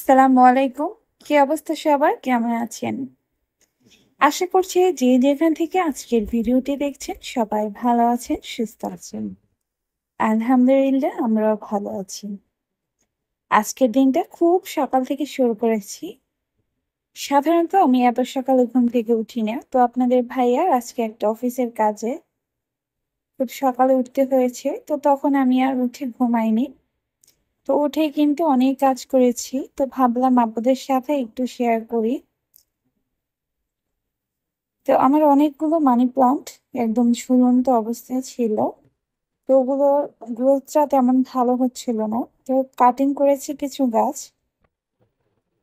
আসসালামু আলাইকুম। কি অবস্থা সবার? কেমন আছেন? আশা করছি যে যেখান থেকে আজকের ভিডিওটি দেখছেন সবাই ভালো আছেন, সুস্থ আছেন। আলহামদুলিল্লাহ আমরাও ভালো আছি। আজকের দিনটা খুব সকাল থেকে শুরু করেছি। সাধারণত আমি এত সকালে ঘুম থেকে উঠি না। তো আপনাদের ভাইয়ার আজকে একটা অফিসের কাজে খুব সকালে উঠতে হয়েছে। তো তখন আমি আর উঠে ঘুমাইনি। তো উঠেই কিন্তু অনেক কাজ করেছি। তো ভাবলাম আপনাদের সাথে একটু শেয়ার করি। তো আমার অনেকগুলো মানি প্লান্ট একদম ঝুলন্ত অবস্থায় ছিল। তো ওগুলোর গ্রোথটা তেমন ভালো হচ্ছিল না। তো কাটিং করেছি কিছু গাছ।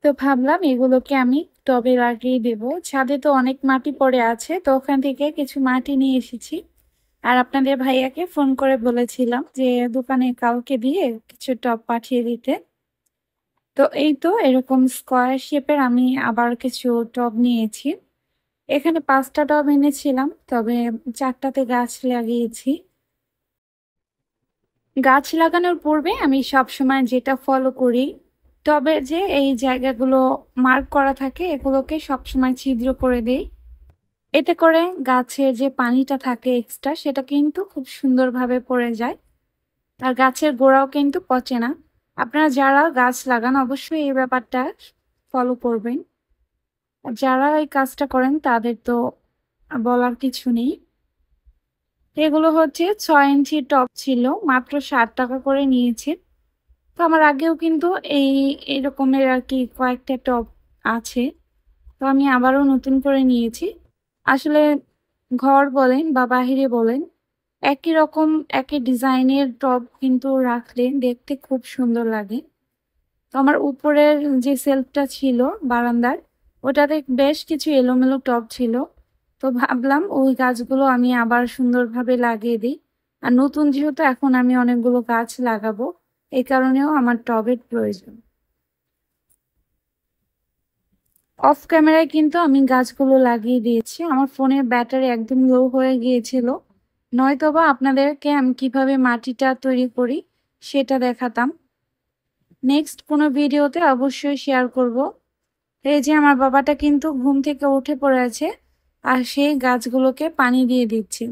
তো ভাবলাম এগুলোকে আমি টবে লাগিয়ে দেব। ছাদে তো অনেক মাটি পড়ে আছে, তো ওখান থেকে কিছু মাটি নিয়ে এসেছি। আর আপনাদের ভাইয়াকে ফোন করে বলেছিলাম যে দোকানে কাউকে দিয়ে কিছু টব পাঠিয়ে দিতে। তো এই তো এরকম স্কোয়ার শেপের আমি আবার কিছু টব নিয়েছি। এখানে 5টা টব এনেছিলাম, তবে 4টাতে গাছ লাগিয়েছি। গাছ লাগানোর পূর্বে আমি সবসময় যেটা ফলো করি, টবের যে এই জায়গাগুলো মার্ক করা থাকে এগুলোকে সবসময় ছিদ্র করে দেই। এতে করে গাছের যে পানিটা থাকে এক্সট্রা সেটা কিন্তু খুব সুন্দরভাবে পড়ে যায়। আর গাছের গোড়াও কিন্তু পচে না। আপনারা যারা গাছ লাগান অবশ্যই এই ব্যাপারটা ফলো করবেন। আর যারা এই কাজটা করেন তাদের তো বলার কিছু নেই। এগুলো হচ্ছে 6 ইঞ্চি টব ছিল, মাত্র 60 টাকা করে নিয়েছে। তো আমার আগেও কিন্তু এরকমের আর কি কয়েকটা টব আছে। তো আমি আবারও নতুন করে নিয়েছি। আসলে ঘর বলেন বা বাহিরে বলেন, একই রকম একই ডিজাইনের টব কিন্তু রাখলে দেখতে খুব সুন্দর লাগে। তো আমার উপরের যে সেলফটা ছিল বারান্দার, ওটাতে বেশ কিছু এলোমেলো টব ছিল। তো ভাবলাম ওই গাছগুলো আমি আবার সুন্দরভাবে লাগিয়ে দিই। আর নতুন যেহেতু এখন আমি অনেকগুলো গাছ লাগাবো, এই কারণেও আমার টবের প্রয়োজন। অফ ক্যামেরায় কিন্তু আমি গাছগুলো লাগিয়ে দিয়েছি। আমার ফোনের ব্যাটারি একদম লো হয়ে গিয়েছিল, নয়তোবা আপনাদেরকে আমি কিভাবে মাটিটা তৈরি করি সেটা দেখাতাম। নেক্সট কোনো ভিডিওতে অবশ্যই শেয়ার করব। এই যে আমার বাবাটা কিন্তু ঘুম থেকে উঠে পড়ে আছে আর সেই গাছগুলোকে পানি দিয়ে দিচ্ছি।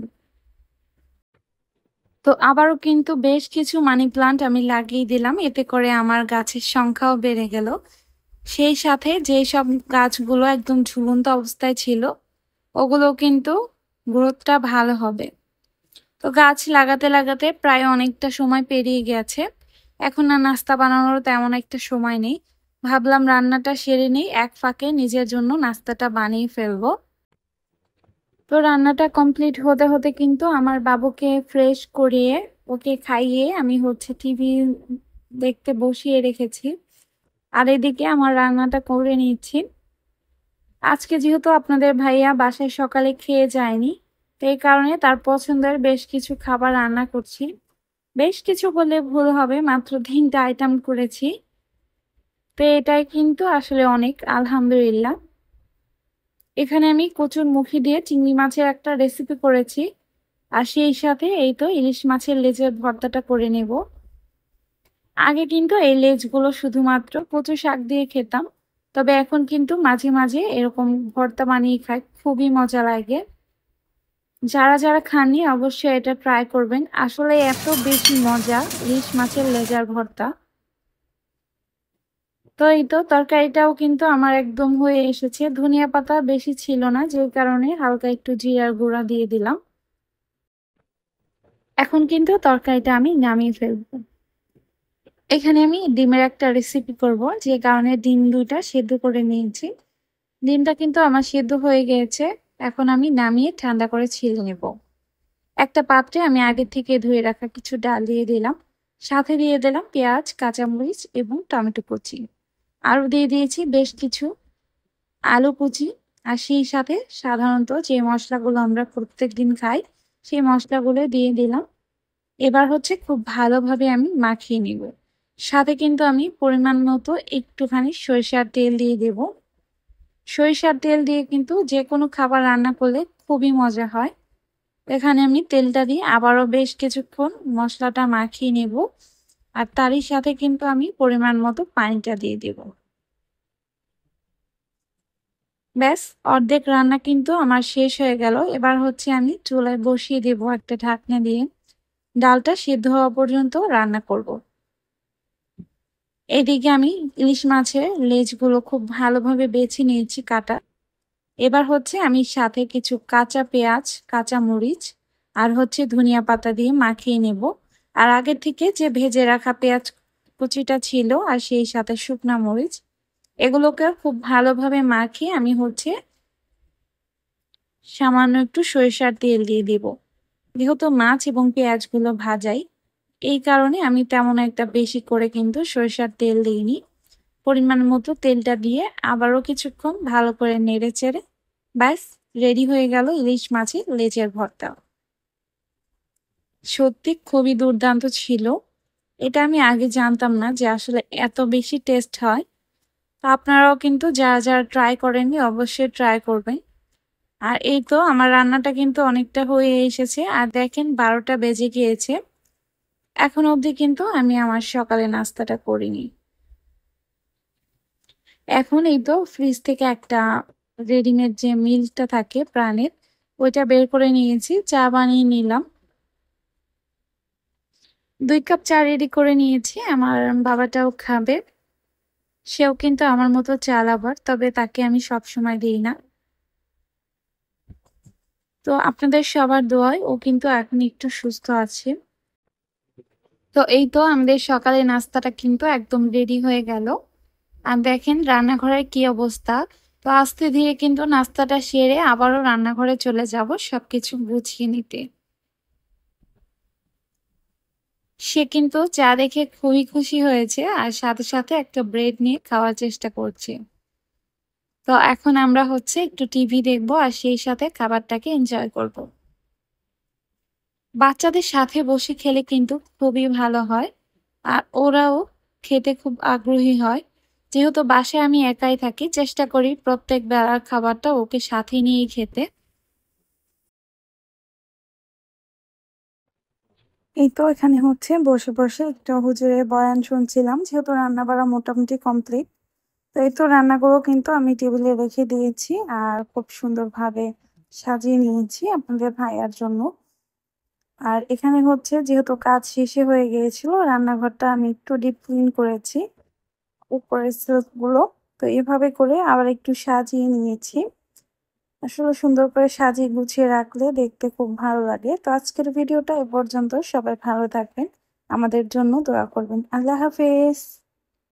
তো আবারও কিন্তু বেশ কিছু মানি প্লান্ট আমি লাগিয়ে দিলাম, এতে করে আমার গাছের সংখ্যাও বেড়ে গেল। সেই সাথে যেই সব গাছগুলো একদম ঝুলন্ত অবস্থায় ছিল ওগুলো কিন্তু গ্রোথটা ভালো হবে। তো গাছ লাগাতে লাগাতে প্রায় অনেকটা সময় পেরিয়ে গেছে। এখন আর নাস্তা বানানোর তেমন একটা সময় নেই। ভাবলাম রান্নাটা সেরে নিই, এক ফাঁকে নিজের জন্য নাস্তাটা বানিয়ে ফেলবো। তো রান্নাটা কমপ্লিট হতে হতে কিন্তু আমার বাবুকে ফ্রেশ করিয়ে ওকে খাইয়ে আমি হচ্ছে টিভি দেখতে বসিয়ে রেখেছি। আর এদিকে আমার রান্নাটা করে নিচ্ছি। আজকে যেহেতু আপনাদের ভাইয়া বাসায় সকালে খেয়ে যায়নি, তো এই কারণে তার পছন্দের বেশ কিছু খাবার রান্না করছি। বেশ কিছু বললে ভুল হবে, মাত্র 3টা আইটেম করেছি। তো এটাই কিন্তু আসলে অনেক, আলহামদুলিল্লাহ। এখানে আমি কচুর মুখি দিয়ে চিংড়ি মাছের একটা রেসিপি করেছি। আর সেই সাথে এই তো ইলিশ মাছের লেজের ভর্তাটা করে নেব। আগে কিন্তু এই লেজগুলো শুধুমাত্র কচু শাক দিয়ে খেতাম, তবে এখন কিন্তু মাঝে মাঝে এরকম ভর্তা বানিয়ে খাই, খুবই মজা লাগে। যারা যারা খাননি অবশ্যই এটা ট্রাই করবেন, আসলে এত বেশি মজা ইলিশ মাছের লেজার ভর্তা। তো এই তো তরকারিটাও কিন্তু আমার একদম হয়ে এসেছে। ধনিয়া পাতা বেশি ছিল না, যে কারণে হালকা একটু জিরার গুঁড়া দিয়ে দিলাম। এখন কিন্তু তরকারিটা আমি নামিয়ে ফেলবো। এখানে আমি ডিমের একটা রেসিপি করব, যে কারণে ডিম 2টা সেদ্ধ করে নিয়েছি। ডিমটা কিন্তু আমার সেদ্ধ হয়ে গিয়েছে। এখন আমি নামিয়ে ঠান্ডা করে ছিলে নেব। একটা পাত্রে আমি আগে থেকে ধুয়ে রাখা কিছু ডাল দিয়ে দিলাম, সাথে দিয়ে দিলাম পেঁয়াজ, কাঁচামরিচ এবং টমেটো কুচি। আরও দিয়ে দিয়েছি বেশ কিছু আলু কুচি। আর সেই সাথে সাধারণত যে মশলাগুলো আমরা প্রত্যেকদিন খাই সেই মশলাগুলো দিয়ে দিলাম। এবার হচ্ছে খুব ভালোভাবে আমি মাখিয়ে নিব। সাথে কিন্তু আমি পরিমাণ মতো একটুখানি সরিষার তেল দিয়ে দেব। সরিষার তেল দিয়ে কিন্তু যে কোনো খাবার রান্না করলে খুবই মজা হয়। এখানে আমি তেলটা দিয়ে আবারও বেশ কিছুক্ষণ মশলাটা মাখিয়ে নেব। আর তারই সাথে কিন্তু আমি পরিমাণ মতো পানিটা দিয়ে দেব। ব্যাস অর্ধেক রান্না কিন্তু আমার শেষ হয়ে গেল। এবার হচ্ছে আমি চুলায় বসিয়ে দেব একটা ঢাকনা দিয়ে। ডালটা সিদ্ধ হওয়া পর্যন্ত রান্না করব। এদিকে আমি ইলিশ মাছের লেজগুলো খুব ভালোভাবে বেছে নিয়েছি কাটা। এবার হচ্ছে আমি সাথে কিছু কাঁচা পেঁয়াজ, কাঁচা মরিচ আর হচ্ছে ধনিয়া পাতা দিয়ে মাখিয়ে নেব। আর আগে থেকে যে ভেজে রাখা পেঁয়াজ কুচিটা ছিল আর সেই সাথে শুকনা মরিচ, এগুলোকে খুব ভালোভাবে মাখিয়ে আমি হচ্ছে সামান্য একটু সরিষার তেল দিয়ে দিব। যেহেতু মাছ এবং পেঁয়াজগুলো ভাজাই, এই কারণে আমি তেমন একটা বেশি করে কিন্তু সরিষার তেল দিইনি। পরিমাণ মতো তেলটা দিয়ে আবারও কিছুক্ষণ ভালো করে নেড়ে চেড়ে ব্যাস রেডি হয়ে গেল ইলিশ মাছের লেজের ভর্তা। সত্যি খুবই দুর্দান্ত ছিল। এটা আমি আগে জানতাম না যে আসলে এত বেশি টেস্ট হয়। তো আপনারাও কিন্তু যারা যারা ট্রাই করেননি অবশ্যই ট্রাই করবেন। আর এই তো আমার রান্নাটা কিন্তু অনেকটা হয়ে এসেছে। আর দেখেন 12টা বেজে গিয়েছে, এখন অবধি কিন্তু আমি আমার সকালে নাস্তাটা করিনি। এখন এই তো ফ্রিজ থেকে একটা রেডিমেড যে মিল্কটা থাকে প্রাণের, ওইটা বের করে নিয়েছি, চা বানিয়ে নিলাম। 2 কাপ চা রেডি করে নিয়েছি, আমার বাবাটাও খাবে। সেও কিন্তু আমার মতো চা লাভার, তবে তাকে আমি সব সময় দিই না। তো আপনাদের সবার দোয়ায় ও কিন্তু এখন একটু সুস্থ আছে। তো এই তো আমাদের সকালে নাস্তাটা কিন্তু একদম রেডি হয়ে গেল। আর দেখেন রান্নাঘরের কি অবস্থা। তো আস্তে ধীরে কিন্তু নাস্তাটা সেরে আবারও রান্নাঘরে চলে যাব সবকিছু গুছিয়ে নিতে। সে কিন্তু চা দেখে খুবই খুশি হয়েছে আর সাথে সাথে একটা ব্রেড নিয়ে খাওয়ার চেষ্টা করছে। তো এখন আমরা হচ্ছে একটু টিভি দেখবো আর সেই সাথে খাবারটাকে এনজয় করব। বাচ্চাদের সাথে বসে খেলে কিন্তু খুবই ভালো হয় আর ওরাও খেতে খুব আগ্রহী হয়। যেহেতু বাসায় আমি একাই থাকি, চেষ্টা করি প্রত্যেক বেলার খাবারটা ওকে সাথে নিয়েই খেতে। এই তো এখানে হচ্ছে বসে বসে একটু হুজুরের বয়ান শুনছিলাম, যেহেতু রান্না বাড়া মোটামুটি কমপ্লিট। তো এই তো রান্নাগুলো কিন্তু আমি টেবিলে রেখে দিয়েছি আর খুব সুন্দরভাবে সাজিয়ে নিয়েছি আপনাদের ভাইয়ার জন্য। আর এখানে হচ্ছে যেহেতু কাজ শেষে হয়ে গিয়েছিল, রান্নাঘরটা আমি একটু ডিপ ক্লিন করেছি, উপরের সেলফ গুলো। তো এভাবে করে আবার একটু সাজিয়ে নিয়েছি। আসলে সুন্দর করে সাজিয়ে গুছিয়ে রাখলে দেখতে খুব ভালো লাগে। তো আজকের ভিডিওটা এ পর্যন্ত, সবাই ভালো থাকবেন, আমাদের জন্য দোয়া করবেন। আল্লাহ হাফেজ।